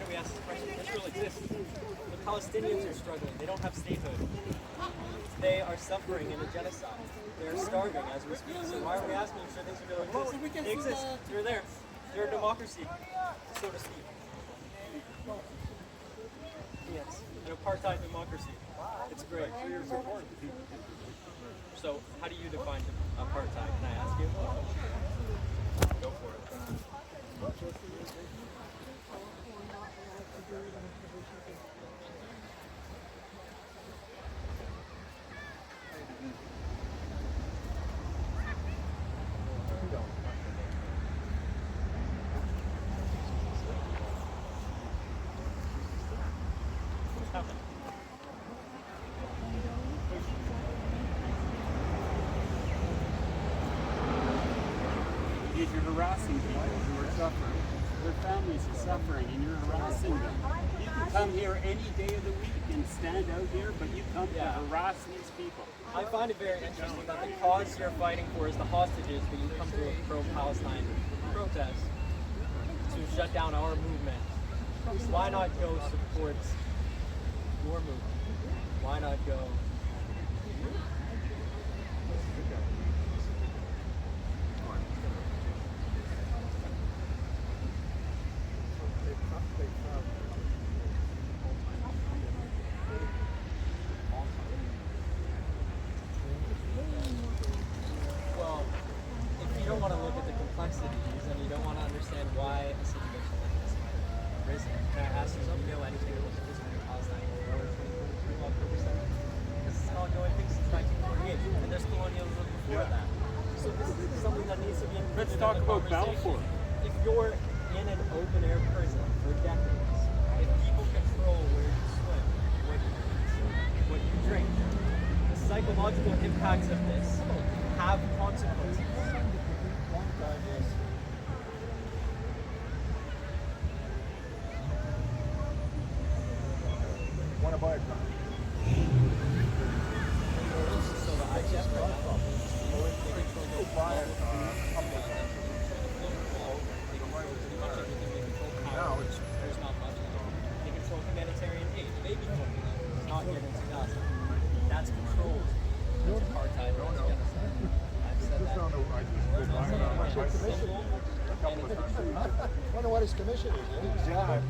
we ask this question? Israel exists. The Palestinians are struggling. They don't have statehood. They are suffering in a genocide. They're starving as we speak. So why are we asking should Israel exist? They exist. They're there. They're a democracy, so to speak. Yes, an apartheid democracy. It's great. So how do you define apartheid? Can I ask you? Go for it. What's happening? Because you're harassing people who are suffering. Their families are suffering and you're harassing them. You can come here any day of the week and stand out here, but you come to harass these people. I find it very interesting that the cause you're fighting for is the hostages, but you come to a pro-Palestine protest to shut down our movement. Why not go support your movement? Why not go? Well, if you don't want to look at the complexities and you don't want to understand why a situation like this might have arisen, can I ask you, do you know anything about the history of Palestine before 2023 law percent? This is an ongoing thing since 1948, and there's colonialism before that. So this is something that needs to be included. Let's talk in the about conversation. Balfour. If you're in an open air prison for decades, if people control where you swim, what you eat, what you drink, the psychological impacts of this have consequences. Want to buy a car? So the IGF right now, they control the Buy a now there's not much. They control humanitarian aid, baby formula, not yet into Gaza. That's controlled. That's apartheid. That's genocide. I've said that. I wonder what his commission is. Exactly.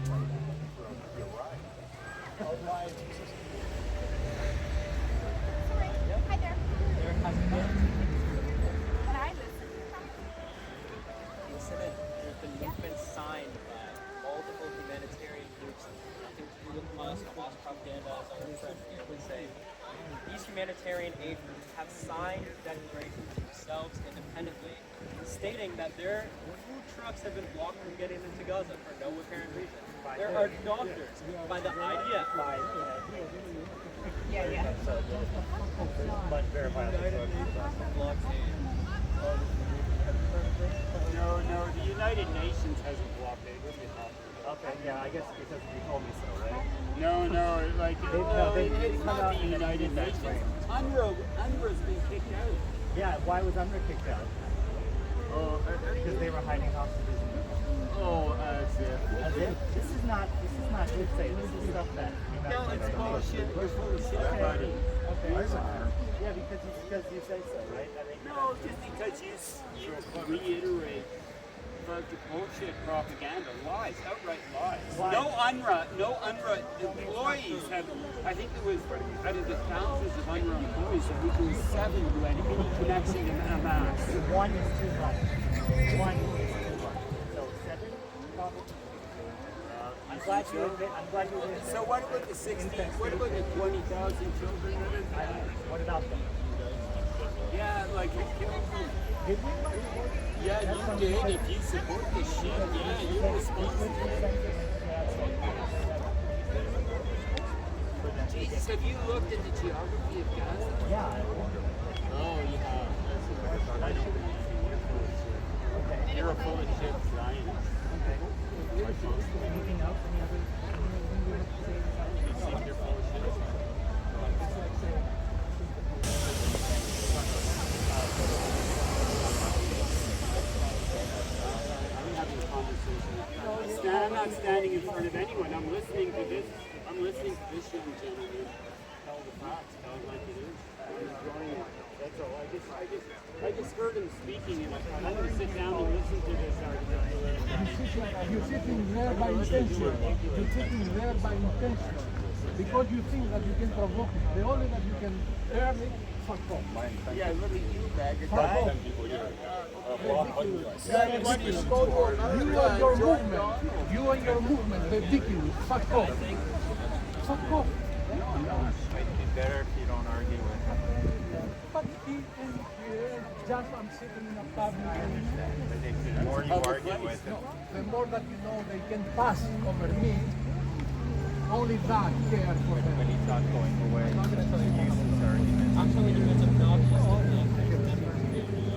You're right. All right. Hi there. There has been. Can I listen? Listen in. There's been movements signed by multiple humanitarian groups, nothing to do with Hamas propaganda, as our friend here would say. These humanitarian aid groups have signed declarations themselves independently, stating that their food trucks have been blocked from getting into Gaza for no apparent reason. There are doctors by the IDF. Yeah. Much verifiable. United Nations blockade. No, the United Nations hasn't blockade. What are you talking about? Okay, yeah, I guess because you told me so, right? No, like, it's not the United Nations. UNRWA's been kicked out. Yeah, why was UNRWA kicked out? Oh, Because they were hiding hostages. as if. As if this is not hearsay. This is stuff that No, it's bullshit. You're full of shit, buddy. Okay. Yeah, because you say so, right? I mean, No, just because you reiterate fucking bullshit propaganda, lies, outright lies. Why? No UNRWA employees have, I think there was, out of the thousands of UNRWA employees, I think there was 7 who had any connection to Hamas. one is too much. One is too much. So 7, probably. I'm glad you admit. So what about the 16, what about the 20,000 children that are there? What about them? Yeah, like you killed them. Did we? Yeah, you did. If you support this shit, yeah, you're responsible. Jesus, have you looked at the geography of Gaza? Yeah, I wonder. Oh, you have. I don't believe you. You're full of shit. Okay. You're a full of shit Zionist. Okay. Anything else? Any other? You think you're full of shit? I'm having a conversation. I'm not standing in front of anyone. I'm listening to this. I'm listening to this young gentleman tell the facts, tell it like it is. I'm enjoying it. That's all. I just heard him speaking, and I'm going to sit down and listen to this argument. You're sitting there by intention. You're sitting there by intention. Because you think that you can provoke it. The only that you can earn it, fuck off. Yeah, look at you, bag of Fuck off. You and your movement, ridiculous. Fuck off. Fuck off. It'd be better if you don't argue with him. But just I'm sitting in a public. But the more you argue with him, The more that you know they can pass over me, only that care for them. when he's not going away, he uses arguments. I'm telling you, it's obnoxious to think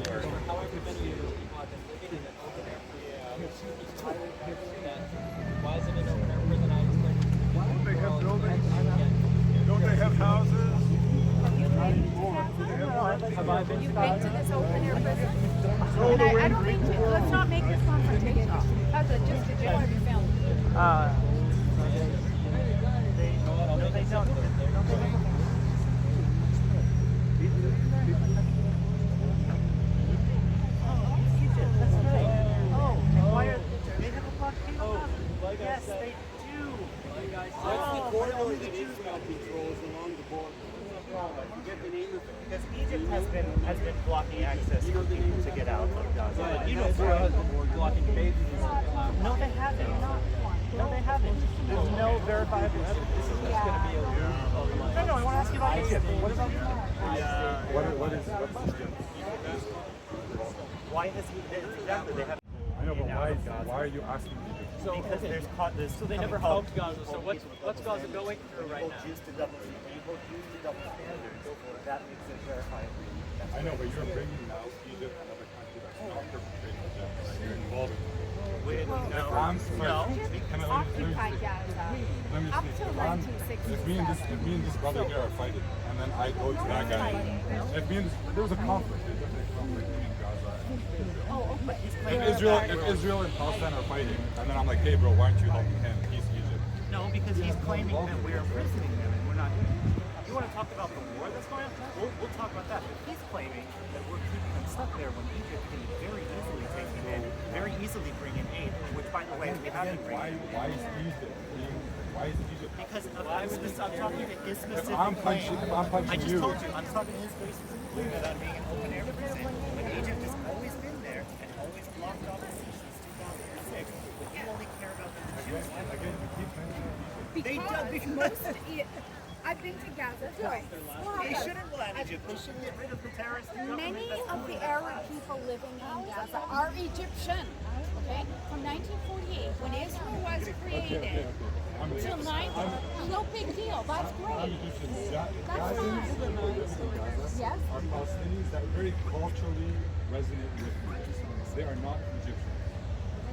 that however many people have been living in an open air prison. Why is it an open air prison? I explained it to you. They have buildings. Don't they have houses? Have I been You've been to this open air prison? And I don't think let's not make this confrontational. That's just a general film. They don't. Why are they have a blockade? Yes, they do. That's the corridor that Israel controls along the border. I forget the name of it. Because Egypt has been blocking access for people to get out of Gaza. You know, Israel has been blocking babies. No, they haven't. No, they haven't. There's no verifiable evidence. This is just going to be a No, I want to ask you about Egypt. What about why has he? Exactly, they have. I know, but why are you asking me to? Because there's So they never helped Gaza. So what's Gaza going through right now? Jews to double standards. That makes it verifiable. I know, but you're bringing now Egypt, another country that's not perpetrating genocide. You're involved in it. Egypt occupied Gaza up till 1967. If me and this brother here are fighting, and then I go to that guy, if there was a conflict, there's definitely a conflict between Gaza and if Israel and Palestine are fighting, and then I'm like, hey bro, why aren't you helping him? He's Egypt. No, because he's claiming that we're imprisoning them and we're not. You want to talk about the war that's going on? We'll talk about that. But he's claiming that we're keeping them stuck there when Egypt can very easily take them in, very easily bring in aid, which by the way, we have been bringing. Why is Egypt? Why is Egypt? Because I'm talking to his specific I'm claim. punching I just you. told you, I'm talking to his specific claim about being an open air prison. When Egypt has always been there and always blocked opposition since 2006, but you only care about the Jews. Again, you keep mentioning Because I've been to Gaza twice. They shouldn't land Egypt. They should get rid of the terrorist government. Many that's of the Arab people living in Gaza are Egyptian. Okay, from 1948 when Israel was created till 90, no big deal. That's great. That's fine. Yes. are Palestinians that very culturally resonate with me. They are not Egyptian.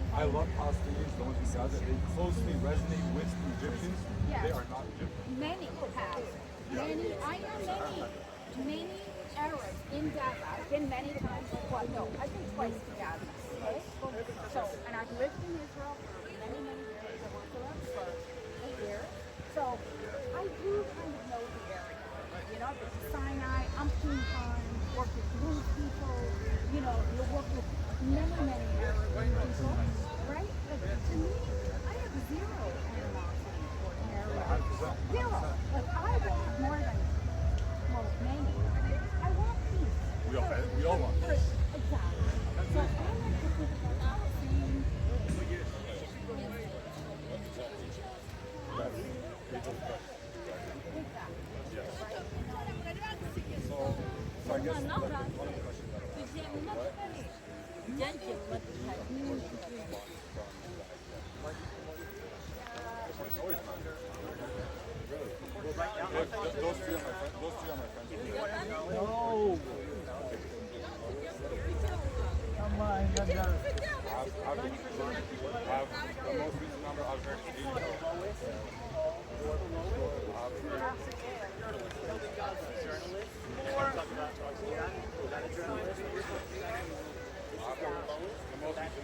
I love Palestinians, the ones in Gaza. They closely resonate with Egyptians. Yes. They are not Egyptian. Many have. Many, I know many Arabs in Gaza. I've been many times. Well, no, I've been twice to Gaza. Okay? So, and I've lived in Israel for many years. I worked there for 8 years. So, I do kind of know the area. You know, I've been to Sinai, umpteen times, worked with Jewish people. You know, you work with many Arab people, right? Like, to me, I have zero animosity for Arabs. Zero. Like, I want more than most many. I want peace. We all want Exactly. So I like to think about Palestine. So I guess one of the questions that those three are my friends. No. Come on, I've the most recent number I've heard is 80. The most recent number I've heard is 84%.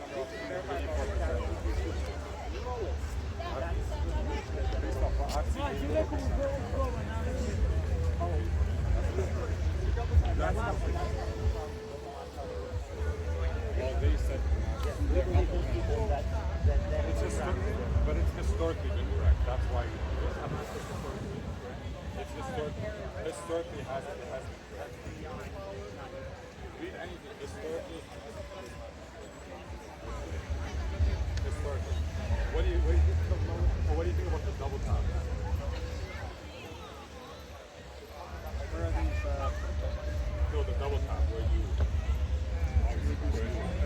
Well, they said it's but it's historically been correct. That's why it's historically has been correct. Read anything historically. Historically. What do you think about the double tap? Where are these? No, the double tap where you. I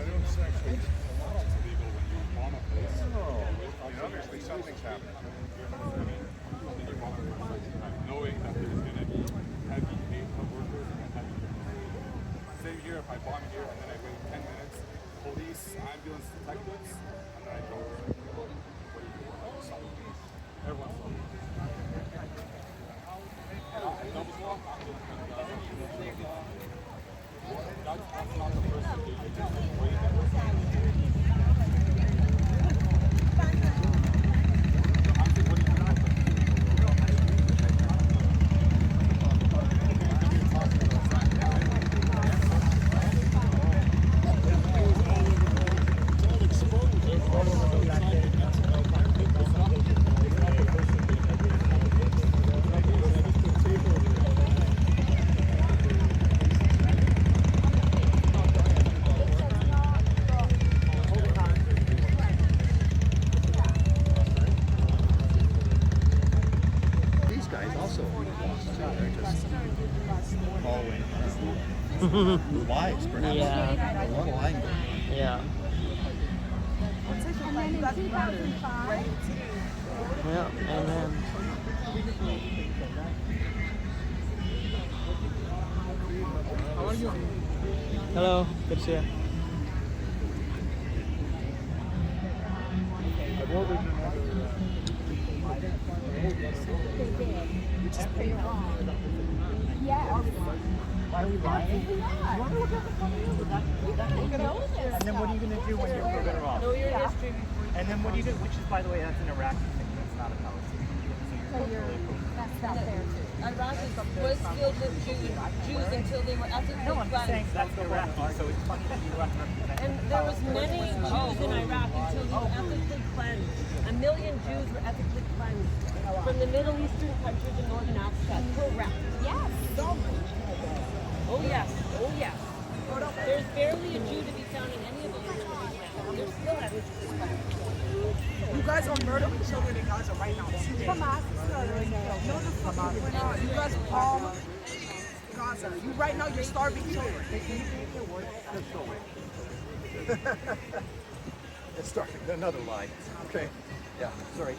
don't actually. It's illegal when you bomb a place. Obviously something's happening. Knowing that there's going to be heavy weight of workers and heavy. Say here, if I bomb here and then I wait 10 minutes, police, ambulance, detectives, and then I go. What do you do? Everyone's looking. That's not the first thing you do. What do you Lives, perhaps. Yeah. A lot of language. Yeah. And then in 2005, Yeah. Amen. How are you? Hello. Good to see you. which is pretty wrong. Yes. Why are we lying? Absolutely not. You want to look at the company? You gotta know this. And then what are you going to do when you're better off? Know your history. And then what do you do? Which is, by the way, that's an Iraqi thing. That's not a Palestinian thing. So that's not fair too. Iraq was filled with Jews until they were ethnically No, I'm just saying cleansed. that's Iraqi, so it's funny that you left representing. And there was many Jews in Iraq until they were ethnically cleansed. 1 million Jews were ethnically cleansed from the Middle Eastern countries and Northern Africa. Correct. Yes. Oh yes. Oh yes. There's barely a Jew to be found in any of those countries now. They're still ethnically cleansed. You guys are murdering children in Gaza right now. Hamas is murdering children. You guys bomb Gaza. You right now you're starving children. Let's start another line. Okay. Yeah. Sorry.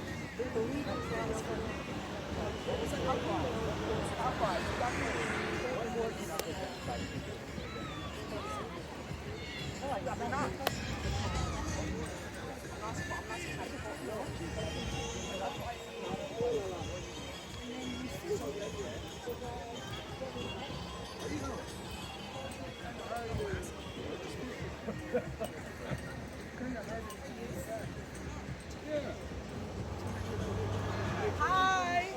Hi.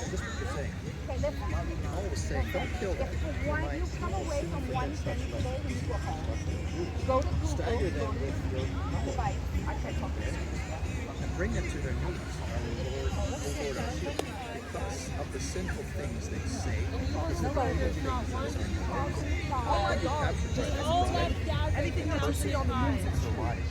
Just what you're saying. Okay, listen. I always say, don't kill them. If you come away from one thing today when you go home, go to Google, Stagger go them to with your device. I can't talk to you. and bring them to their knees. Our Lord our shield. Because of the sinful things they say, because of the things they do. Oh my God. All that Gaza Anything that you see on the news. It's a lie.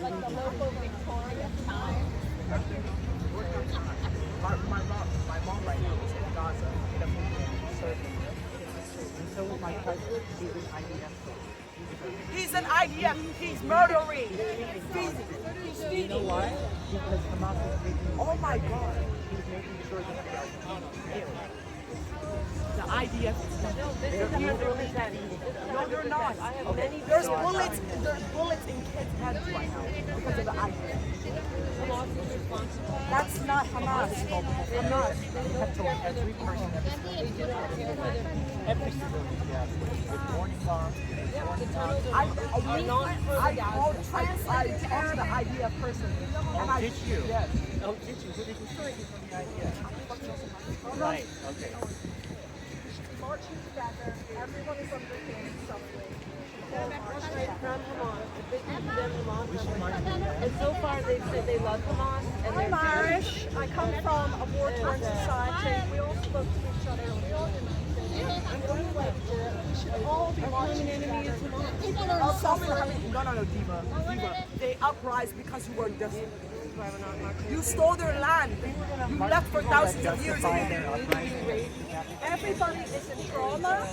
Like the local Victoria Times. My mom right now is in Gaza in a movie. So is my president. He's an IDF. He's an IDF. He's murdering. He's You know why? Because Hamas is making. oh my God. He's making sure that they are killed. The IDF is not. No, this is 100%. No, they're not. I have many There's videos. bullets in kids' heads right now because of the IDF. Hamas is responsible. That's not Hamas. Hamas. We have told every person, every civilian, yes, with warning bombs, I called the IDF person. And I did you? Yes. Oh, did you? Who did you strike from the IDF? Right, okay. Marching together. Everyone is under suffering. From Hamas. The big condemn Hamas. And so far they've said they love Hamas. And I'm they're Irish. I come from a war-torn society. We all spoke to each other. We all did we should all be marching together. People are suffering. No, Diva. They uprise because you were desperate. You stole their land. You left for thousands of years. Everybody is in trauma.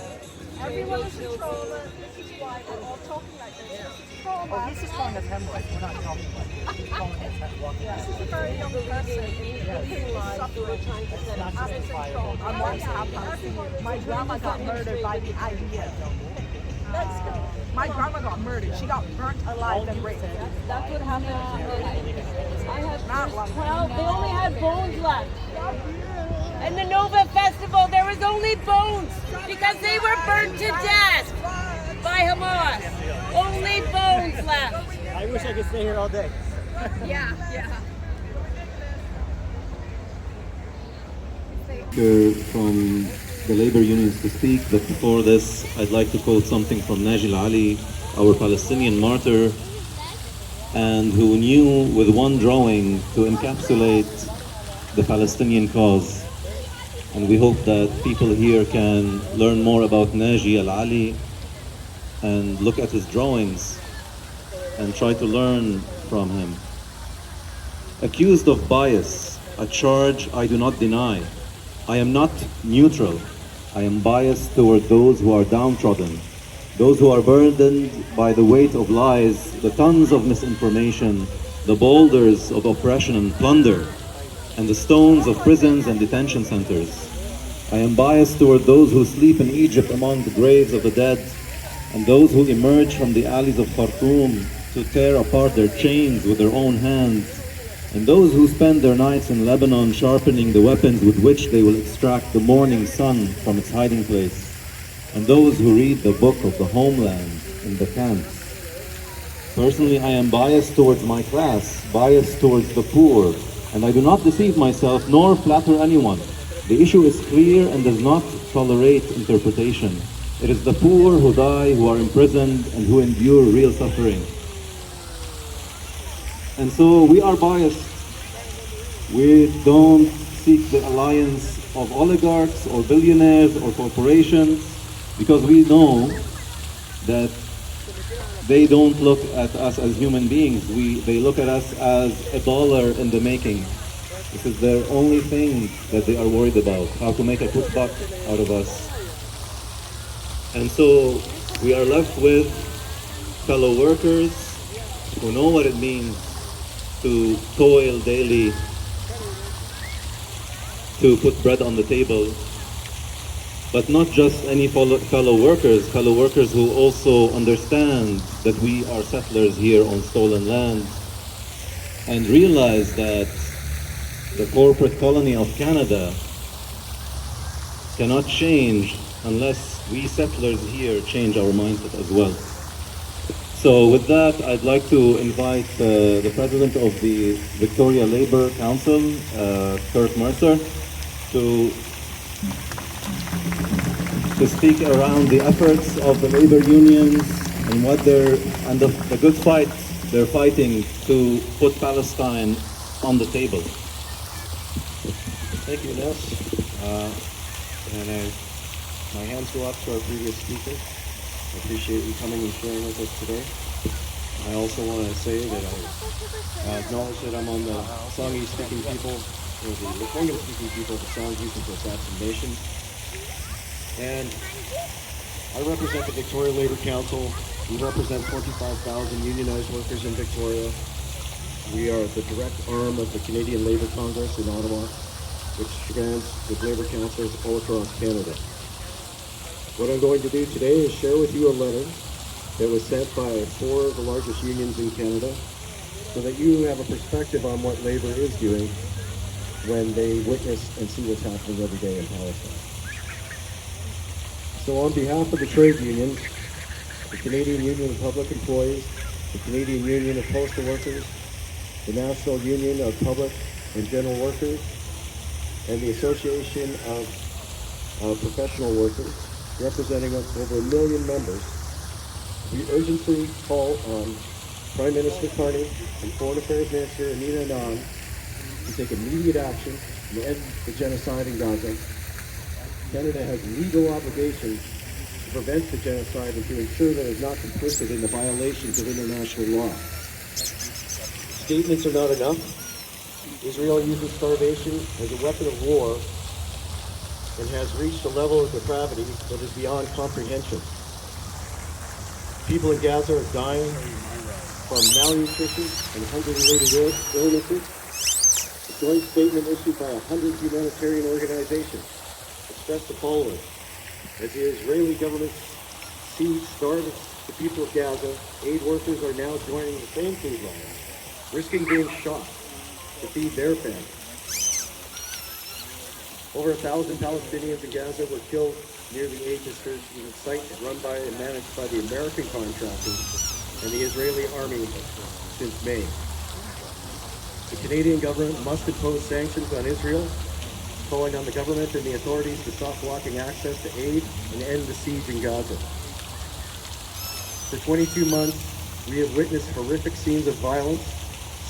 Everyone is in trauma. This is why we're all talking like this. This is trauma. Oh, he's just calling us hemorrhoids. We're not talking about it. He's calling us hemorrhoids. This is a very young person. I'm in trauma. I'm on top. My grandma got murdered by the IDF. Let's go. My grandma got murdered. She got burnt alive and raped. That's what happened. I have Not like 12. They only had bones left. In the Nova Festival, there was only bones because they were burnt to death by Hamas. Only bones left. I wish I could stay here all day. Yeah. From the labor unions to speak, but before this, I'd like to quote something from Najil Ali, our Palestinian martyr, and who knew with one drawing to encapsulate the Palestinian cause. And we hope that people here can learn more about Najil Ali and look at his drawings and try to learn from him. Accused of bias, a charge I do not deny. I am not neutral. I am biased toward those who are downtrodden, those who are burdened by the weight of lies, the tons of misinformation, the boulders of oppression and plunder, and the stones of prisons and detention centers. I am biased toward those who sleep in Egypt among the graves of the dead, and those who emerge from the alleys of Khartoum to tear apart their chains with their own hands, and those who spend their nights in Lebanon sharpening the weapons with which they will extract the morning sun from its hiding place, and those who read the book of the homeland in the camps. Personally, I am biased towards my class, biased towards the poor, and I do not deceive myself nor flatter anyone. The issue is clear and does not tolerate interpretation. It is the poor who die, who are imprisoned, and who endure real suffering. And so we are biased. We don't seek the alliance of oligarchs or billionaires or corporations because we know that they don't look at us as human beings. They look at us as a dollar in the making. This is their only thing that they are worried about, how to make a quick buck out of us. And so we are left with fellow workers who know what it means to toil daily to put bread on the table, but not just any fellow workers who also understand that we are settlers here on stolen land and realize that the corporate colony of Canada cannot change unless we settlers here change our mindset as well. So with that, I'd like to invite the president of the Victoria Labour Council, Kurt Mercer, to speak around the efforts of the labor unions and what the good fight they're fighting to put Palestine on the table. Thank you, Ines. My hands go up to our previous speaker. I appreciate you coming and sharing with us today. I also want to say that I acknowledge that I'm on the Songhees-speaking people, or the Lithuanian-speaking people of the Songhees and Assassin Nation. And I represent the Victoria Labour Council. We represent 25,000 unionized workers in Victoria. We are the direct arm of the Canadian Labour Congress in Ottawa, which stands with Labour councillors all across Canada. What I'm going to do today is share with you a letter that was sent by 4 of the largest unions in Canada so that you have a perspective on what Labour is doing when they witness and see what's happening every day in Palestine. So on behalf of the trade unions, the Canadian Union of Public Employees, the Canadian Union of Postal Workers, the National Union of Public and General Workers, and the Association of Professional Workers, representing over 1 million members, we urgently call on Prime Minister Carney and Foreign Affairs Minister Anita Anand to take immediate action to end the genocide in Gaza. Canada has legal obligations to prevent the genocide and to ensure that it is not complicit in the violations of international law. Statements are not enough. Israel uses starvation as a weapon of war and has reached a level of depravity that is beyond comprehension. People in Gaza are dying from malnutrition and hunger-related illnesses. A joint statement issued by 100 humanitarian organizations expressed the following: as the Israeli government starves the people of Gaza, aid workers are now joining the same food line, risking being shot to feed their families. Over 1,000 Palestinians in Gaza were killed near the aid distribution site run by and managed by the American contractors and the Israeli army since May. The Canadian government must impose sanctions on Israel, calling on the government and the authorities to stop blocking access to aid and end the siege in Gaza. For 22 months, we have witnessed horrific scenes of violence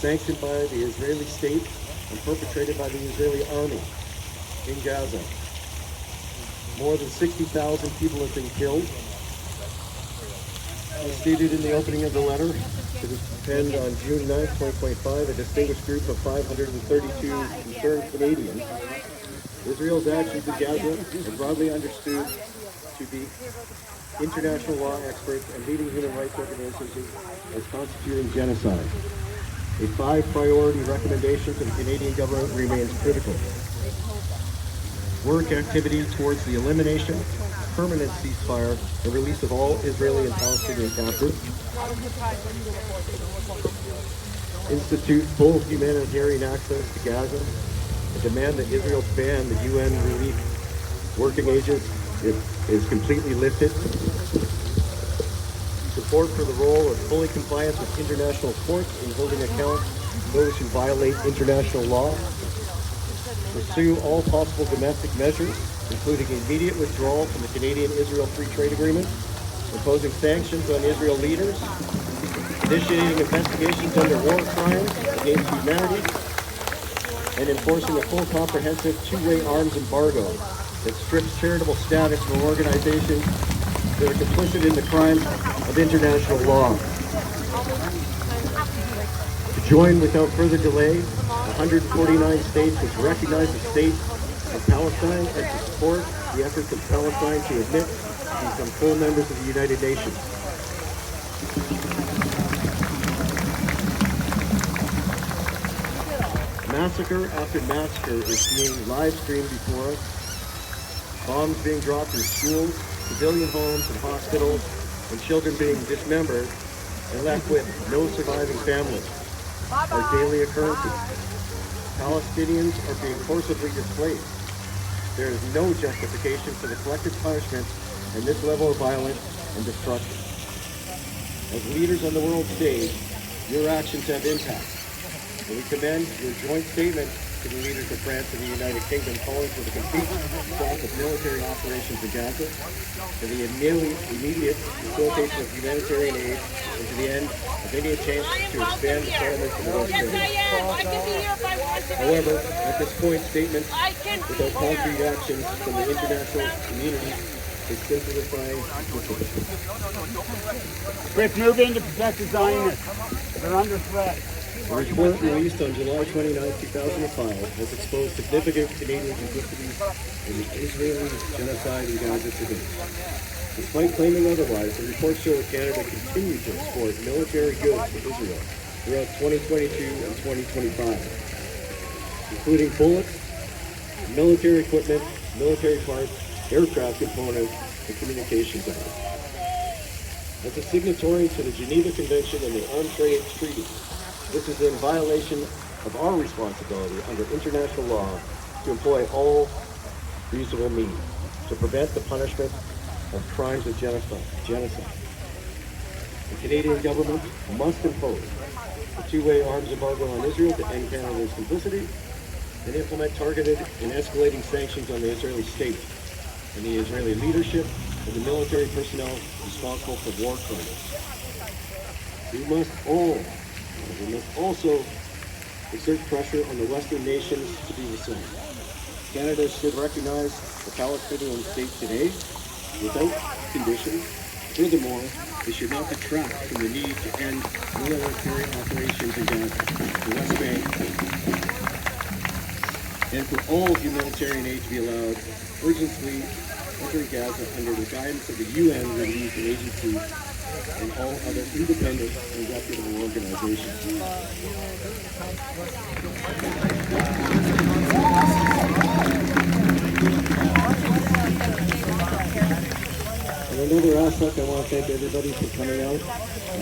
sanctioned by the Israeli state and perpetrated by the Israeli army in Gaza. More than 60,000 people have been killed. As stated in the opening of the letter, it was penned on June 9, 2025, a distinguished group of 532 concerned Canadians. Israel's actions in Gaza are broadly understood to be international law experts and leading human rights organizations as constituting genocide. A 5-priority recommendation to the Canadian government remains critical. Work activity towards the elimination, permanent ceasefire, and release of all Israeli and Palestinian captives. Institute full humanitarian access to Gaza, and demand that Israel ban the UN relief working agents is completely lifted. Support for the role of fully compliance with international courts in holding account those who violate international law. Pursue all possible domestic measures, including immediate withdrawal from the Canadian-Israel Free Trade Agreement, imposing sanctions on Israel leaders, initiating investigations under war crimes against humanity, and enforcing a full comprehensive two-way arms embargo that strips charitable status from organizations that are complicit in the crimes of international law. To join without further delay 149 states which recognize the state of Palestine and to support the efforts of Palestine to admit to become full members of the United Nations. Massacre after massacre is being live streamed before us. Bombs being dropped in schools, civilian homes and hospitals, and children being dismembered and left with no surviving families are daily occurrences. Palestinians are being forcibly displaced. There is no justification for the collective punishment and this level of violence and destruction. As leaders on the world stage, your actions have impact. And we commend your joint statement to the leaders of France and the United Kingdom calling for the complete stop of military operations in Gaza, for the immediate facilitation of humanitarian aid, and to the end of any attempt to expand the settlements in the West Bank. However, at this point, statements without concrete actions from the international community is simplifying the situation. Let's move into protect the Zionists. They're under threat. A report released on July 29, 2005 has exposed significant Canadian complicity in the Israeli genocide in Gaza today. Despite claiming otherwise, the reports show that Canada continued to export military goods to Israel throughout 2022 and 2025, including bullets, military equipment, military parts, aircraft components, and communications items. As a signatory to the Geneva Convention and the Armed Trade Treaty, this is in violation of our responsibility under international law to employ all reasonable means to prevent the punishment of crimes of genocide. The Canadian government must impose a two-way arms embargo on Israel to end Canada's complicity and implement targeted and escalating sanctions on the Israeli state and the Israeli leadership and the military personnel responsible for war crimes. We must also exert pressure on the Western nations to do the same. Canada should recognize the Palestinian state today without conditions. Furthermore, they should not detract from the need to end military operations in Gaza, the West Bank, and for all humanitarian aid to be allowed urgently entering Gaza under the guidance of the UN relief agency and all other independent and reputable organizations. And another aspect, I want to thank everybody for coming out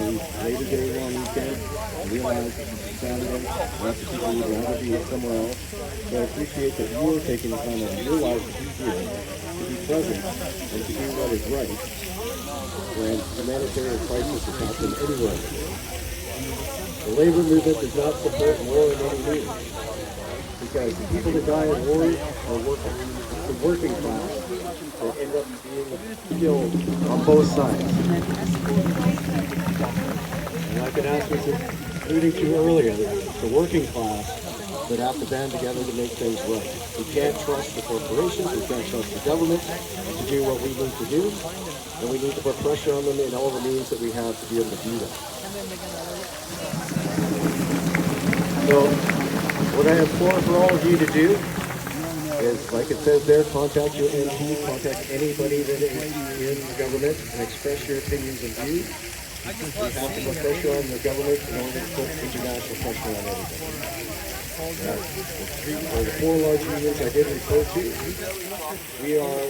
on Labor Day long weekend. I realize this is Saturday, lots of people would rather be somewhere else, so I appreciate that you are taking the time out of your life to be here, to be present, and to do what is right when humanitarian crisis is happening anywhere. The labor movement does not support war in any means, because the people that die in war are working. It's the working class that end up being killed on both sides. And like Anas was alluding to earlier, it's the working class that have to band together to make things right. We can't trust the corporations, we can't trust the government to do what we need to do, and we need to put pressure on them in all the means that we have to be able to do that. So, what I implore for all of you to do is, like it says there, contact your MP, contact anybody that is in the government and express your opinions and views. We have to put pressure on the government in order to put international pressure on everybody. The four large unions I did refer to, we are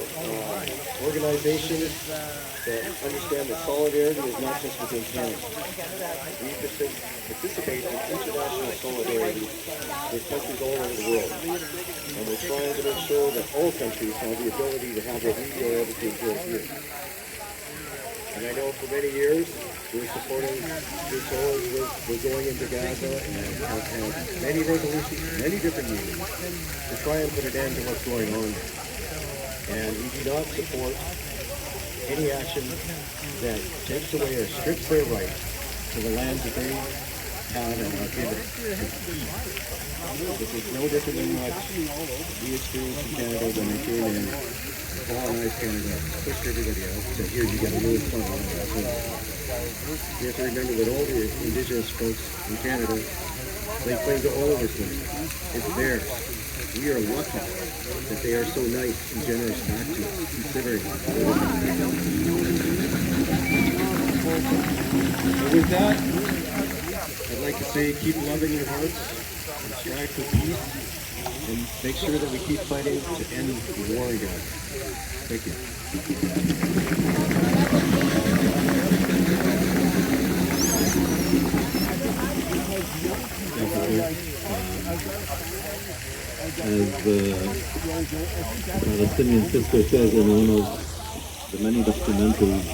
organizations that understand that solidarity is not just within Canada. We participate in international solidarity with countries all over the world. And we're trying to make sure that all countries have the ability to have what we are able to enjoy here. And I know for many years, we're supporting we're going into Gaza and have had many resolutions, many different meetings to try and put an end to what's going on there. And we do not support any action that takes away or strips their rights to the land that they have and are given. This is no different than what we experienced in Canada when they came in, colonized Canada, pushed everybody out, said, here, you got to live fun. You have to remember that all the Indigenous folks in Canada, they claim to all of this land. It's theirs. We are lucky that they are so nice and generous back to us, considering it. And with that, I'd like to say keep loving your hearts and strive for peace and make sure that we keep fighting to end the war in Gaza. Thank you. As the Palestinian sister says in one of the many documentaries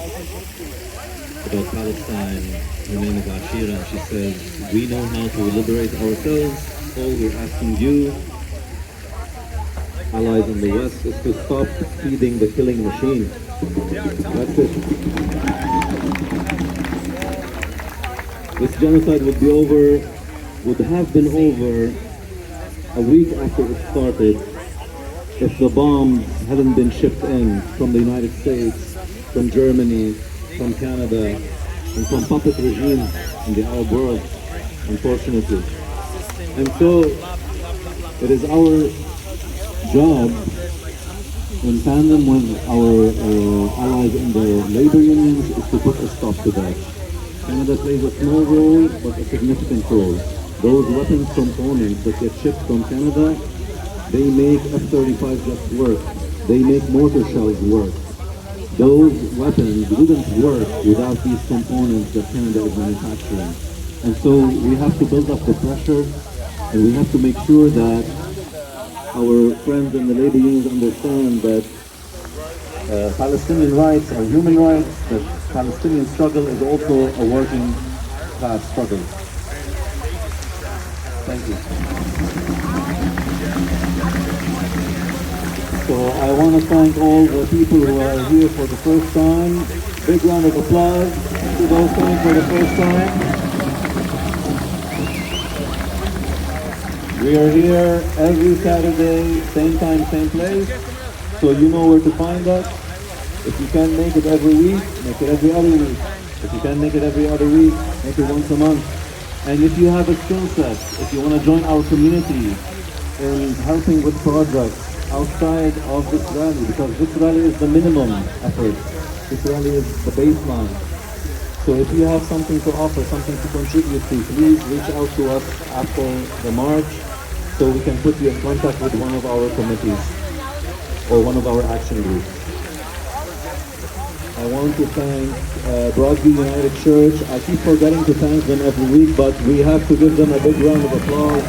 about Palestine, her name is Ashira, and she says, we know how to liberate ourselves. All we're asking you, allies in the West, is to stop feeding the killing machine. That's it. This genocide would have been over a week after it started if the bombs hadn't been shipped in from the United States, from Germany, from Canada, and from puppet regimes in the Arab world, unfortunately. And so it is our job in tandem with our allies in the labor unions, is to put a stop to that. Canada plays a small role, but a significant role. Those weapons components that get shipped from Canada, they make F-35 just work. They make mortar shells work. Those weapons wouldn't work without these components that Canada is manufacturing. And so we have to build up the pressure, and we have to make sure that our friends in the labor unions understand that Palestinian rights are human rights, that Palestinian struggle is also a working class struggle. Thank you. So I want to thank all the people who are here for the first time. Big round of applause to those coming for the first time. We are here every Saturday, same time, same place. So you know where to find us. If you can't make it every week, make it every other week. If you can't make it every other week, make it once a month. And if you have a skill set, if you want to join our community in helping with projects outside of this rally, because this rally is the minimum effort. This rally is the baseline. So if you have something to offer, something to contribute to, please reach out to us after the march so we can put you in contact with one of our committees or one of our action groups. I want to thank Broadview United Church. I keep forgetting to thank them every week, but we have to give them a big round of applause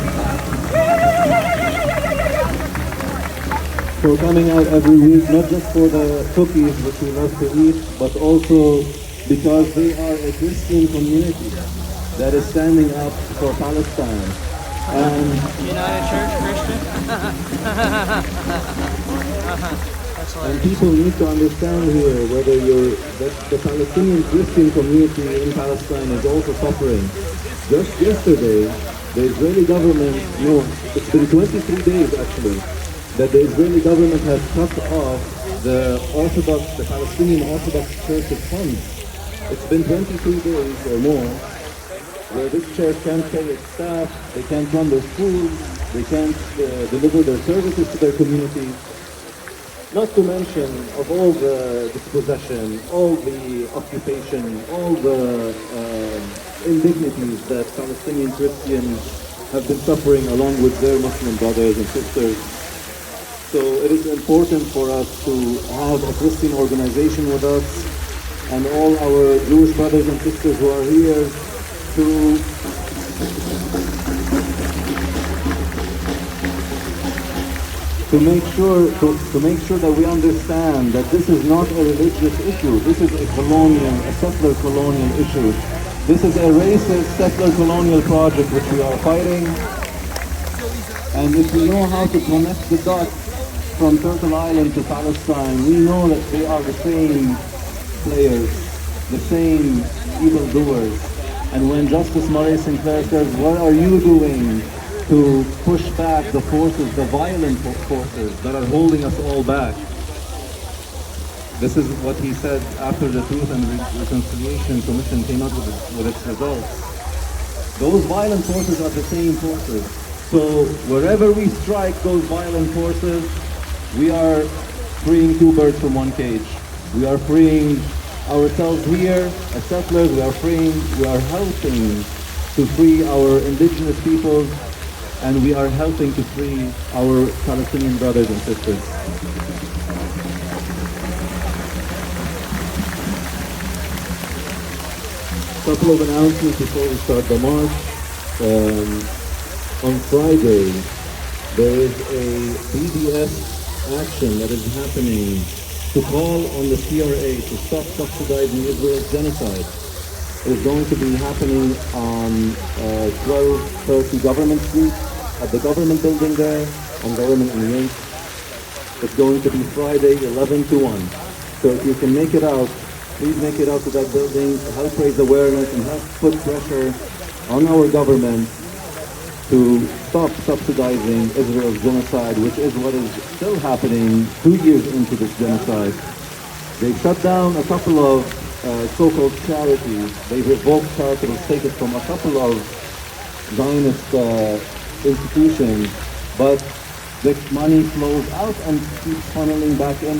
for coming out every week, not just for the cookies which we love to eat, but also because they are a Christian community that is standing up for Palestine. And United Church Christian? And people need to understand here whether that the Palestinian Christian community in Palestine is also suffering. Just yesterday, the Israeli government, it's been 23 days actually, that the Israeli government has cut off the Palestinian Orthodox Church's funds. It's been 23 days or more where this church can't pay its staff, they can't run their schools, they can't deliver their services to their community. Not to mention of all the dispossession, all the occupation, all the indignities that Palestinian Christians have been suffering along with their Muslim brothers and sisters. So it is important for us to have a Christian organization with us and all our Jewish brothers and sisters who are here to make sure that we understand that this is not a religious issue. This is a settler colonial issue. This is a racist settler colonial project which we are fighting. And if we know how to connect the dots from Turtle Island to Palestine, we know that they are the same players, the same evildoers. And when Justice Murray Sinclair says, what are you doing to push back the forces, the violent forces that are holding us all back? This is what he said after the Truth and Reconciliation Commission came up with its results. Those violent forces are the same forces. So wherever we strike those violent forces, we are freeing two birds from one cage. We are freeing ourselves here as settlers, we are helping to free our indigenous peoples, and we are helping to free our Palestinian brothers and sisters. A couple of announcements before we start the march. On Friday, there is a BDS action that is happening to call on the CRA to stop subsidizing Israel's genocide. It is going to be happening on 1230 Government Street, at the government building there, on Government and Yates. It's going to be Friday, 11 to 1. So if you can make it out, please make it out to that building to help raise awareness and help put pressure on our government to stop subsidizing Israel's genocide, which is what is still happening 2 years into this genocide. They've shut down a couple of so-called charities. They've revoked charitable status from a couple of Zionist institutions, but this money flows out and keeps funneling back in.